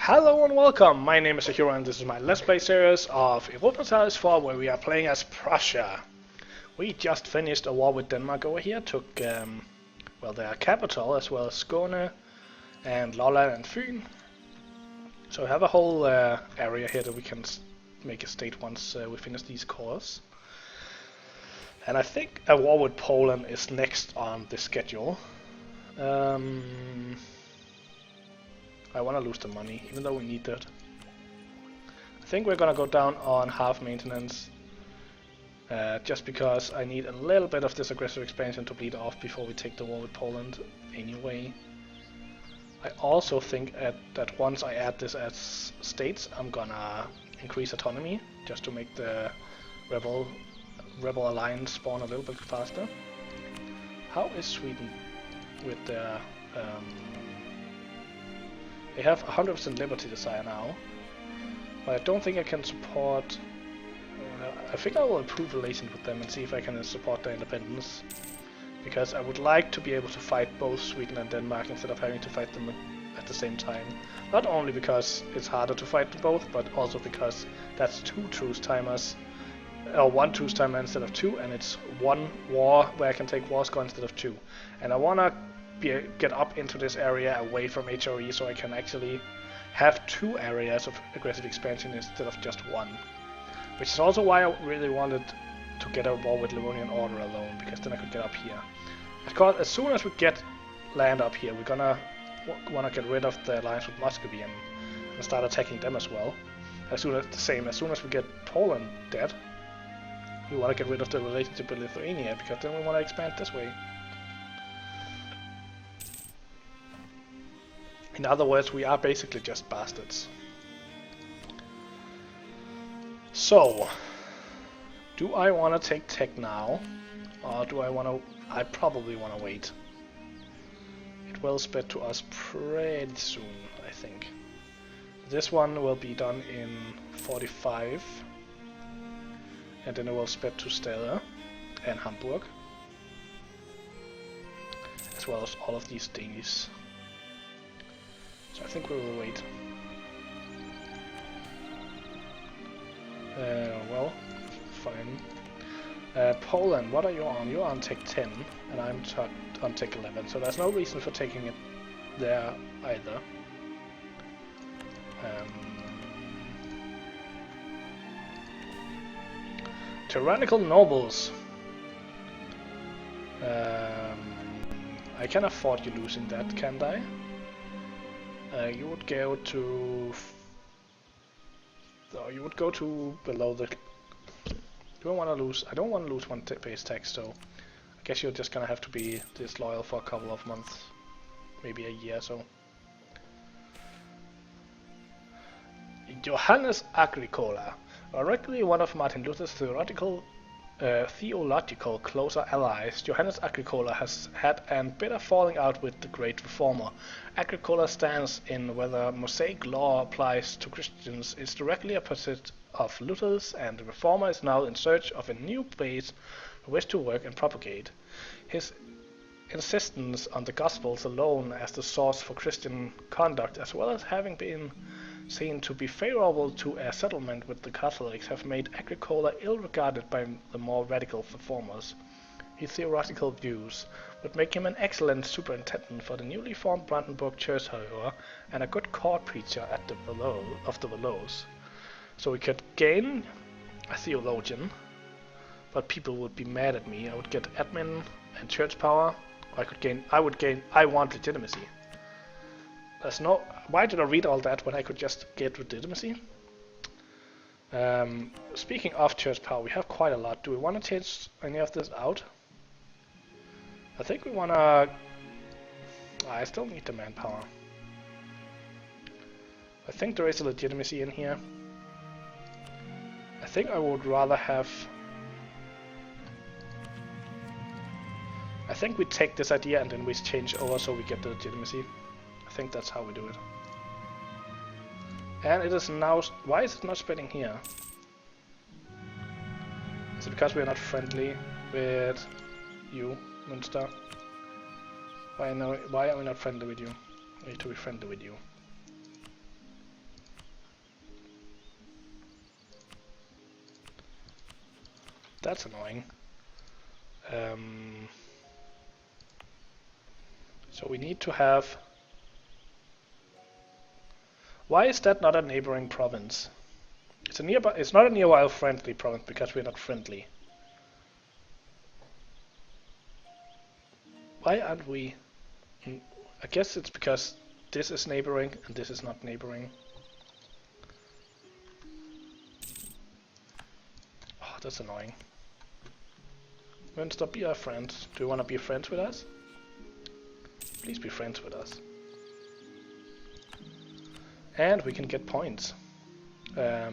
Hello and welcome, my name is Akira and this is my Let's Play series of Europa Universalis IV where we are playing as Prussia. We just finished a war with Denmark over here, took their capital as well as Skåne and Lolland and Fyn. So we have a whole area here that we can make a state once we finish these cores. And I think a war with Poland is next on the schedule. I want to lose the money, even though we need that. I think we're gonna go down on half maintenance, just because I need a little bit of this aggressive expansion to bleed off before we take the war with Poland anyway. I also think that once I add this as states, I'm gonna increase autonomy, just to make the rebel alliance spawn a little bit faster. How is Sweden with their... They have 100% liberty desire now, but I don't think I can support... I think I will improve relations with them and see if I can support their independence, because I would like to be able to fight both Sweden and Denmark instead of having to fight them at the same time. Not only because it's harder to fight both, but also because that's two truce timers, or one truce timer instead of two, and it's one war where I can take war score instead of two. And I wanna get up into this area away from HRE so I can actually have two areas of aggressive expansion instead of just one. Which is also why I really wanted to get a war with Livonian Order alone, because then I could get up here. Of course, as soon as we get land up here, we're gonna wanna get rid of the alliance with Muscovy and start attacking them as well. As soon as we get Poland dead, we wanna get rid of the relationship with Lithuania, because then we wanna expand this way. In other words, we are basically just bastards. So, do I want to take tech now, or do I want to... I probably want to wait. It will spread to us pretty soon, I think. This one will be done in 45, and then it will spread to Stella and Hamburg, as well as all of these Danes. So I think we will wait. Well, fine. Poland, what are you on? You're on tech 10, and I'm on tech 11, so there's no reason for taking it there either. Tyrannical nobles. I can afford you losing that, can't I? You would go to... No, you would go to below the... I don't want to lose one base tax, so I guess you're just gonna have to be disloyal for a couple of months, maybe a year or so. Johannes Agricola, originally one of Martin Luther's theological closer allies, Johannes Agricola has had a bitter falling out with the great reformer. Agricola's stance in whether Mosaic law applies to Christians is directly opposite of Luther's, and the reformer is now in search of a new base for which to work and propagate. His insistence on the Gospels alone as the source for Christian conduct, as well as having been seen to be favorable to a settlement with the Catholics, have made Agricola ill-regarded by the more radical reformers. His theoretical views would make him an excellent superintendent for the newly formed Brandenburg Church, however, and a good court preacher at the Valois. So we could gain a theologian, but people would be mad at me. I would get admin and church power, or I want legitimacy. There's no... Why did I read all that when I could just get legitimacy? Speaking of church power, we have quite a lot. Do we want to change any of this out? I think we want to... I still need the manpower. I think there is a legitimacy in here. I think I would rather have... I think we take this idea and then we change over so we get the legitimacy. I think that's how we do it. And it is now... Why is it not spreading here? Is it because we are not friendly with you, Münster? Why are we not friendly with you? We need to be friendly with you. That's annoying. So we need to have... Why is that not a neighboring province? It's a nearby. It's not a nearby friendly province because we're not friendly. Why aren't we? I guess it's because this is neighboring and this is not neighboring. Oh, that's annoying. Münster, be our friend. Do you want to be friends with us? Please be friends with us. And we can get points. Do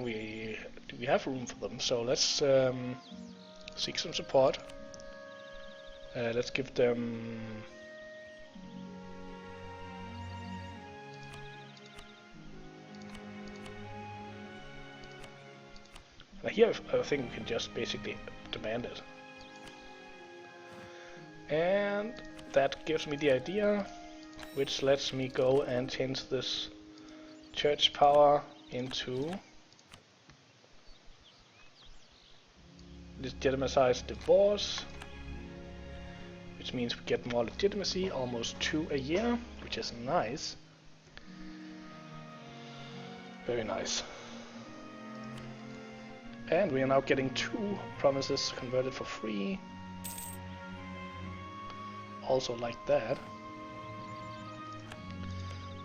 we have room for them? So let's seek some support. Let's give them... Here I think we can just basically demand it. And that gives me the idea, which lets me go and change this church power into legitimized divorce, which means we get more legitimacy, almost 2 a year, which is nice. Very nice. And we are now getting 2 provinces converted for free. Also like that.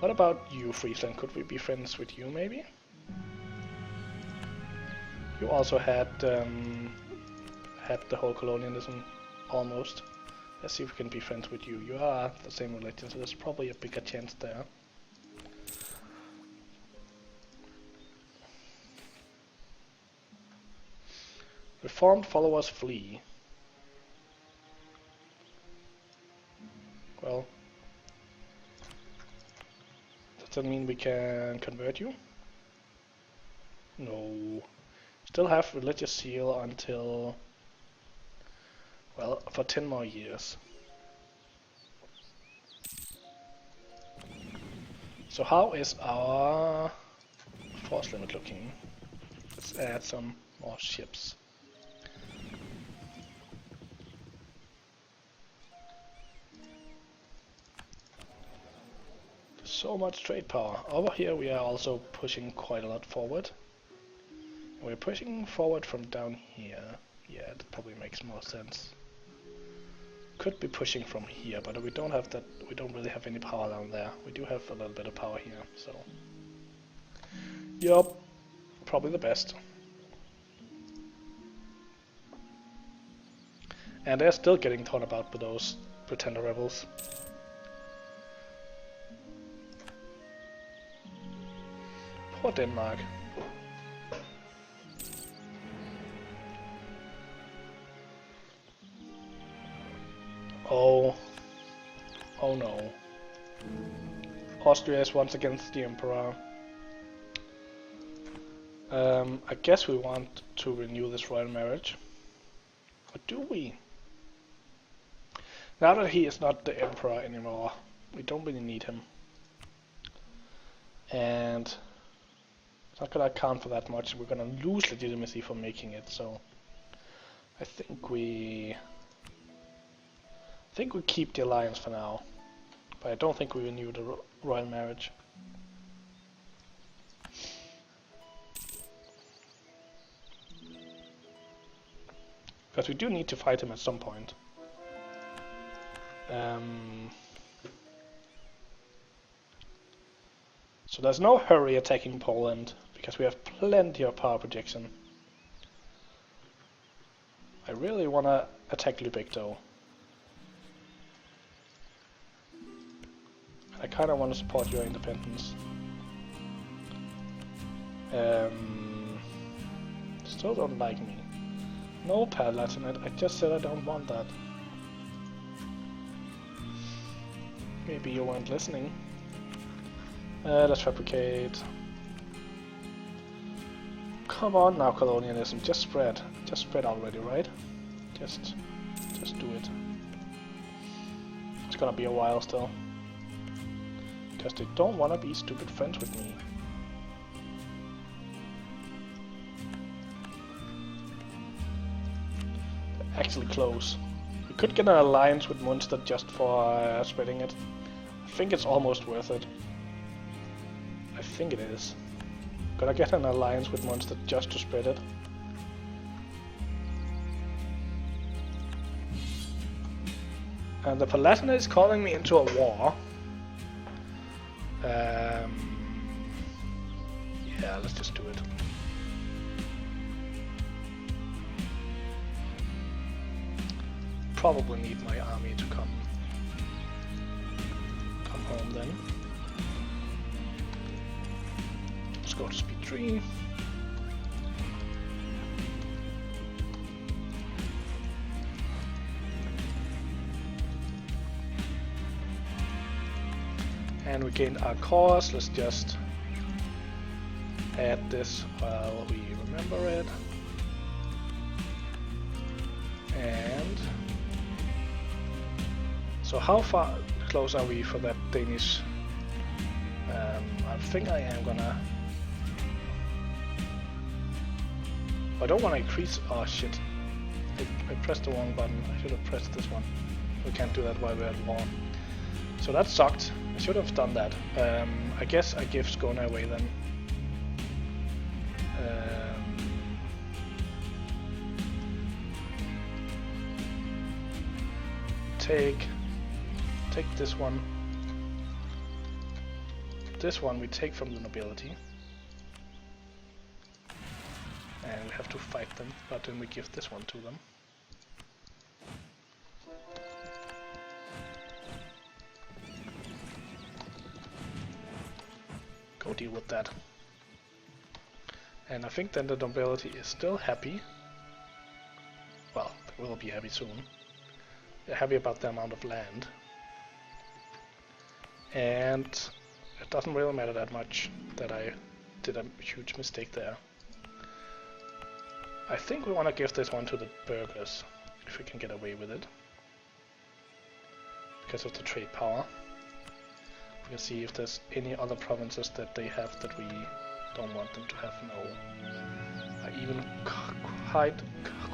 What about you, Friesland? Could we be friends with you, maybe? You also had the whole colonialism, almost. Let's see if we can be friends with you. You are the same religion, so there's probably a bigger chance there. Reformed followers flee. Well, does that mean we can convert you? No. Still have religious seal until, well, for 10 more years. So how is our force limit looking? Let's add some more ships. So much trade power. Over here we are also pushing quite a lot forward. We're pushing forward from down here. Yeah, that probably makes more sense. Could be pushing from here, but we don't have that. We don't really have any power down there. We do have a little bit of power here, so. Yup, probably the best. And they're still getting torn about by those pretender rebels. Poor Denmark. Oh. Oh no. Austria is once against the Emperor. I guess we want to renew this royal marriage. Or do we? Now that he is not the Emperor anymore, we don't really need him. And it's not gonna account for that much. We're gonna lose legitimacy for making it, so I think we keep the alliance for now. But I don't think we renew the royal marriage. Because we do need to fight him at some point. So there's no hurry attacking Poland, because we have plenty of power projection. I really want to attack Lübeck though. I kind of want to support your independence. Still don't like me. No, Palatinate, I just said I don't want that. Maybe you weren't listening. Let's fabricate. Come on now, colonialism, just spread. Just spread already, right? Just do it. It's gonna be a while still. Because they don't wanna be stupid friends with me. actually close. We could get an alliance with Munster just for spreading it. I think it's almost worth it. I think it is. Gonna get an alliance with Munster just to spread it. And the Palatinate is calling me into a war. Yeah, let's just do it. Probably need my army to come home then. Let's go to speed 3. And we gained our course. Let's just add this while we remember it. And so how far close are we for that Danish? I think I am gonna... I don't want to increase... Oh shit. I pressed the wrong button. I should have pressed this one. We can't do that while we're at war. So that sucked. I should have done that. I guess I give Skåne away then. Take this one. This one we take from the nobility. And we have to fight them, but then we give this one to them. Go deal with that. And I think then the nobility is still happy. Well, they will be happy soon. They're happy about the amount of land. And it doesn't really matter that much that I did a huge mistake there. I think we want to give this one to the burghers, if we can get away with it. Because of the trade power. We can see if there's any other provinces that they have that we don't want them to have. No. I even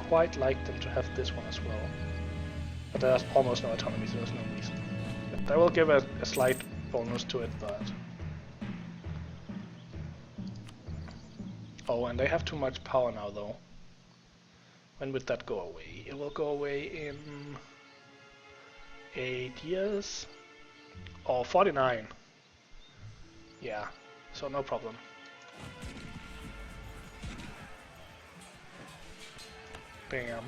quite like them to have this one as well. But there's almost no autonomy, so there's no reason. But that will give a slight bonus to it, but... Oh, and they have too much power now, though. When would that go away? It will go away in... 8 years? Or 49. Yeah, so no problem. Bam.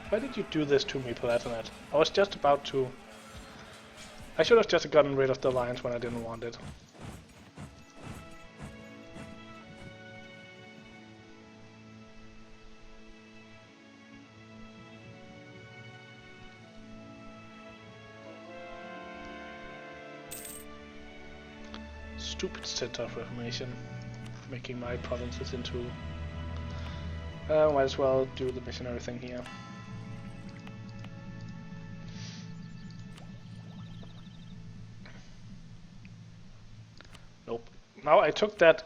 Why did you do this to me, Palatinate? I was just about to... I should have just gotten rid of the alliance when I didn't want it. Stupid center of reformation, making my provinces into... might as well do the missionary thing here. Nope. Now I took that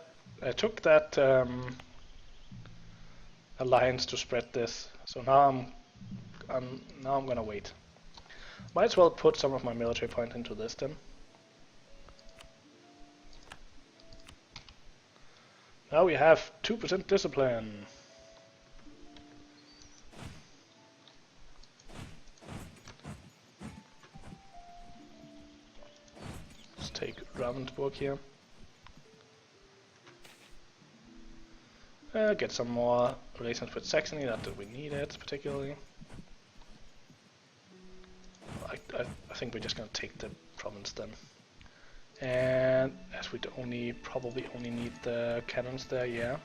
alliance to spread this. So now I'm gonna wait. Might as well put some of my military point into this then. Now we have 2% discipline. Let's take Brandenburg here. Get some more relations with Saxony, not that we need it particularly. I think we're just gonna take the province then. And as we probably only need the cannons there, yeah.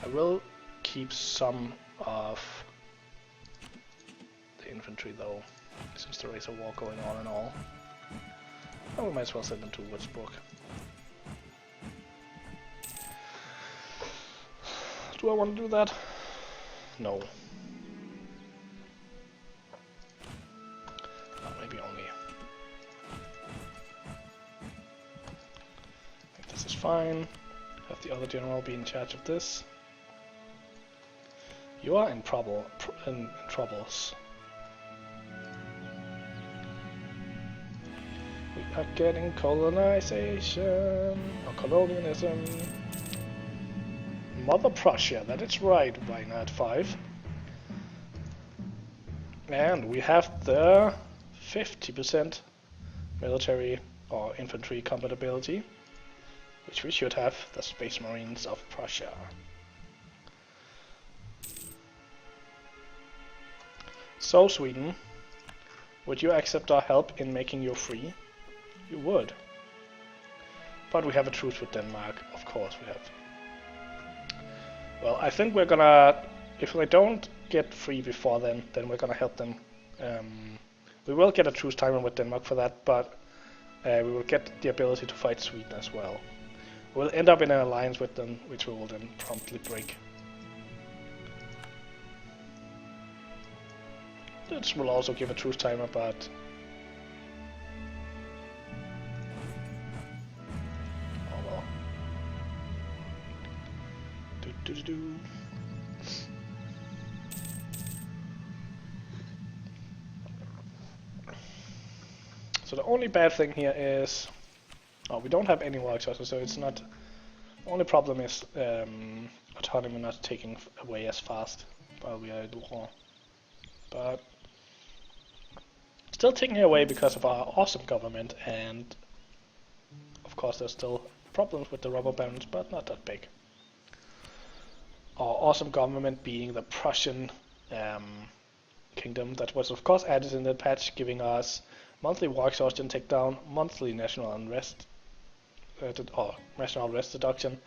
I will keep some of the infantry though, since there is a war going on and all. Oh, we might as well send them to Würzburg. Do I want to do that? No. Maybe only. I think this is fine. Have the other general be in charge of this. You are in trouble. In troubles. We are getting colonization or colonialism. Mother Prussia, that is right, Reinhard 5. And we have the 50% military or infantry compatibility, which we should have, the Space Marines of Prussia. So Sweden, would you accept our help in making you free? You would. But we have a truce with Denmark, of course we have. Well, I think we're gonna, if they don't get free before then we're gonna help them. We will get a truce timer with Denmark for that, but we will get the ability to fight Sweden as well. We'll end up in an alliance with them, which we will then promptly break. This will also give a truce timer, but oh well. So the only bad thing here is, oh, we don't have any war exhaustion, so it's not. The only problem is autonomy not taking away as fast while we are in war, but still taking away because of our awesome government, and of course there's still problems with the rubber bands, but not that big. Our awesome government being the Prussian kingdom that was of course added in the patch, giving us monthly war exhaustion takedown, monthly national unrest, national unrest deduction,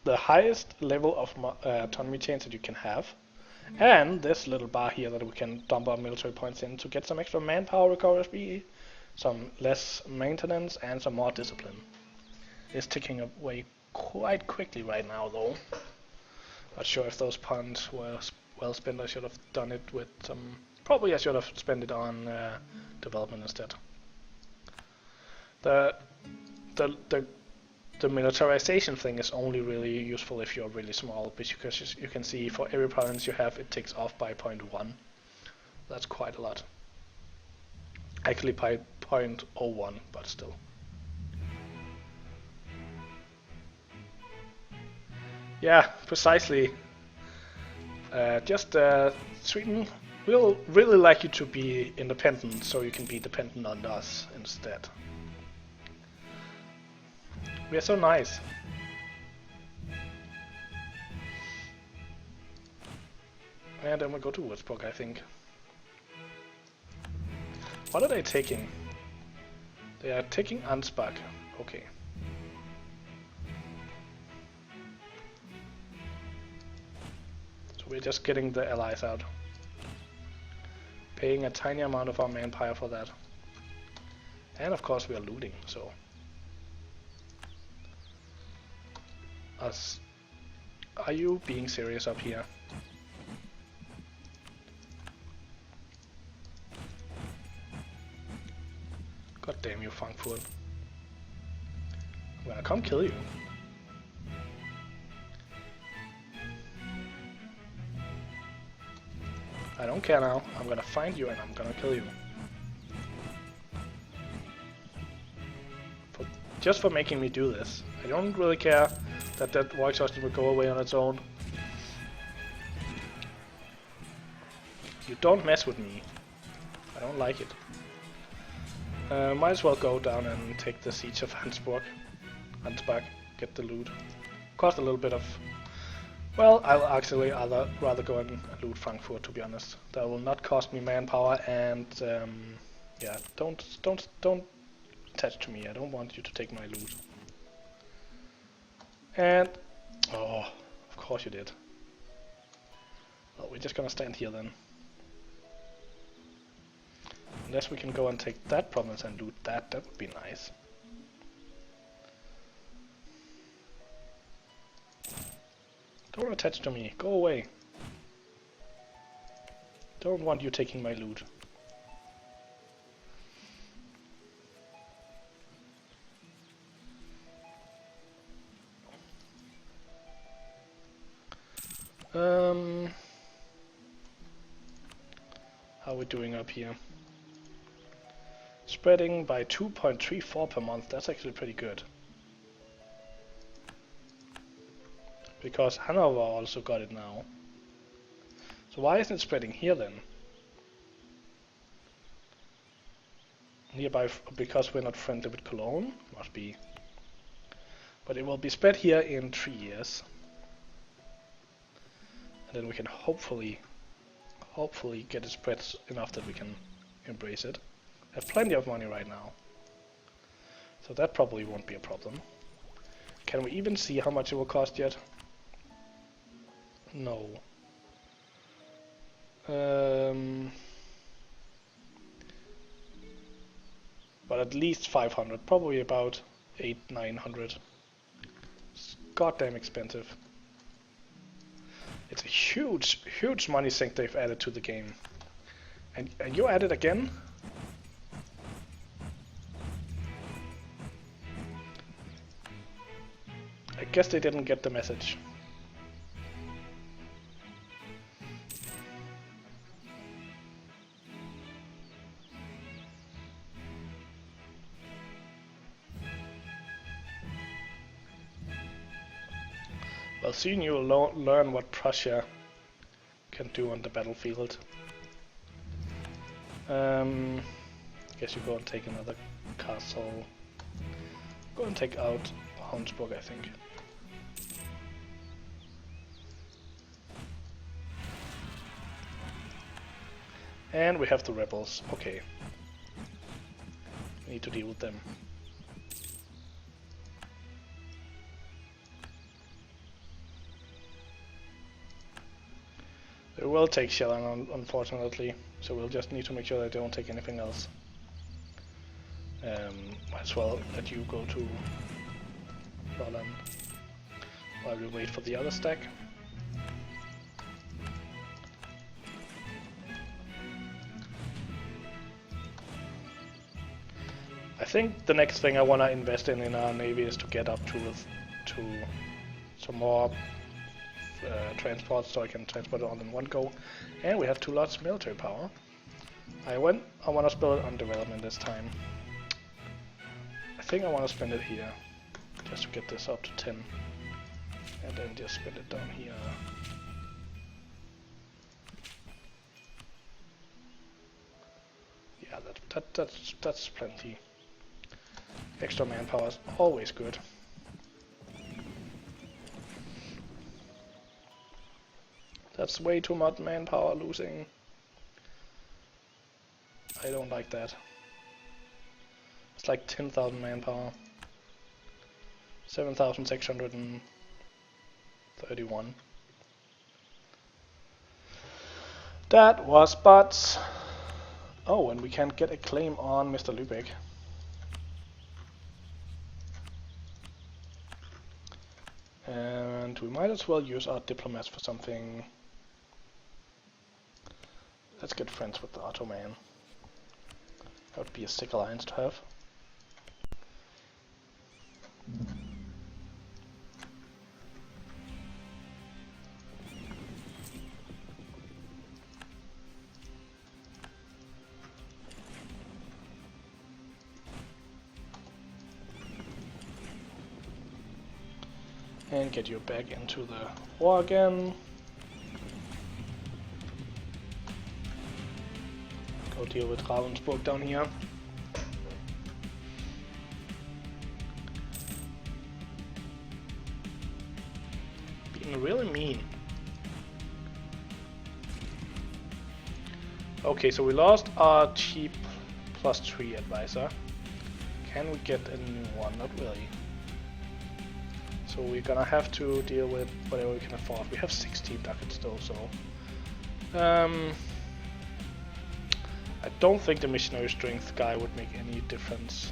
the highest level of autonomy change that you can have, and this little bar here that we can dump our military points in to get some extra manpower recovery, some less maintenance, and some more discipline. It's ticking away quite quickly right now though. Not sure if those points were well spent. I should have done it with some. Probably I should have spent it on development instead. The militarization thing is only really useful if you're really small, because you can see for every province you have, it ticks off by 0.1. That's quite a lot. Actually by 0.01, but still. Yeah, precisely. Sweden will really like you to be independent, so you can be dependent on us instead. We are so nice. And then we go to Würzburg, I think. What are they taking? They are taking Ansbach. Okay. We're just getting the allies out. Paying a tiny amount of our manpower for that. And of course we are looting, so. Are you being serious up here? God damn you, Frankfurt. I'm gonna come kill you. I don't care now. I'm gonna find you and I'm gonna kill you. Just for making me do this. I don't really care that war exhaustion will go away on its own. You don't mess with me. I don't like it. Might as well go down and take the siege of Ansbach, get the loot. Cost a little bit of. Well, I'll actually rather go and loot Frankfurt, to be honest. That will not cost me manpower, and yeah, don't attach to me. I don't want you to take my loot. And oh, of course you did. Well, we're just gonna stand here then. Unless we can go and take that province and loot that, that would be nice. Don't attach to me, go away. Don't want you taking my loot. How are we doing up here? Spreading by 2.34 per month. That's actually pretty good. Because Hanover also got it now. So why isn't it spreading here then? Nearby, because we're not friendly with Cologne? Must be. But it will be spread here in 3 years. And then we can hopefully get it spread enough that we can embrace it. I have plenty of money right now. So that probably won't be a problem. Can we even see how much it will cost yet? No. But at least 500, probably about 800-900. It's goddamn expensive. It's a huge money sink they've added to the game. And you add it again? I guess they didn't get the message. Well, soon you will learn what Prussia can do on the battlefield. Guess you go and take another castle. Go and take out Hunsburg, I think. And we have the rebels. Okay. We need to deal with them. They will take Schellen, unfortunately, so we'll just need to make sure that they don't take anything else. Might as well let you go to Lolland while we wait for the other stack. I think the next thing I want to invest in our navy is to get up to some more transport, so I can transport it all in one go. And we have 2 lots of military power. I want to spend it on development this time. I think I want to spend it here, just to get this up to 10, and then just spend it down here. Yeah, that's plenty. Extra manpower is always good. That's way too much manpower losing. I don't like that. It's like 10,000 manpower. 7,631. That was butts. Oh, and we can get a claim on Mr. Lübeck. And we might as well use our diplomats for something. Let's get friends with the Ottoman. That would be a sick alliance to have. And get you back into the war again. Go deal with Ravensburg down here. Being really mean. Okay, so we lost our cheap +3 advisor. Can we get a new one? Not really. So we're gonna have to deal with whatever we can afford. We have 16 ducats though, so I don't think the missionary strength guy would make any difference.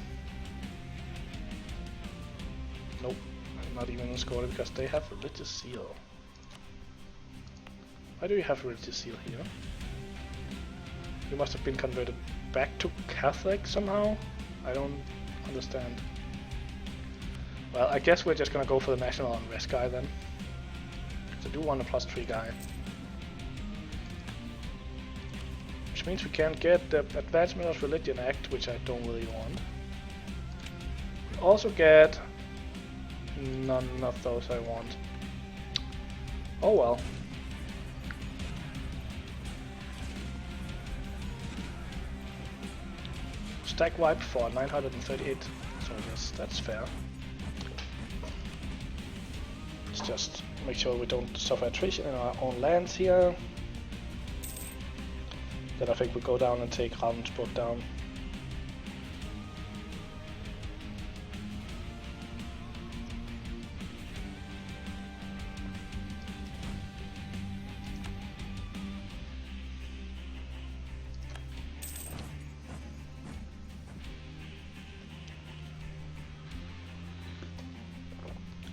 Nope, I'm not even scored because they have religious seal. Why do you have religious seal here? You must have been converted back to Catholic somehow? I don't understand. Well, I guess we're just gonna go for the national unrest guy then. I do want a +3 guy. Which means we can't get the Advancement of Religion Act, which I don't really want. We also get none of those I want. Oh well. Stack wipe for 938, so I guess that's fair. Let's just make sure we don't suffer attrition in our own lands here. Then I think we'll go down and take Ravensburg down.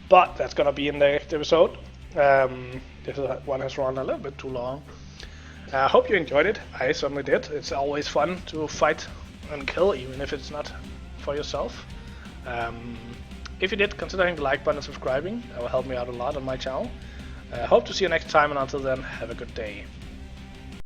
But that's gonna be in the next episode. This one has run a little bit too long. I hope you enjoyed it. I certainly did. It's always fun to fight and kill, even if it's not for yourself. If you did, consider hitting the like button and subscribing. That will help me out a lot on my channel. Hope to see you next time, and until then, have a good day.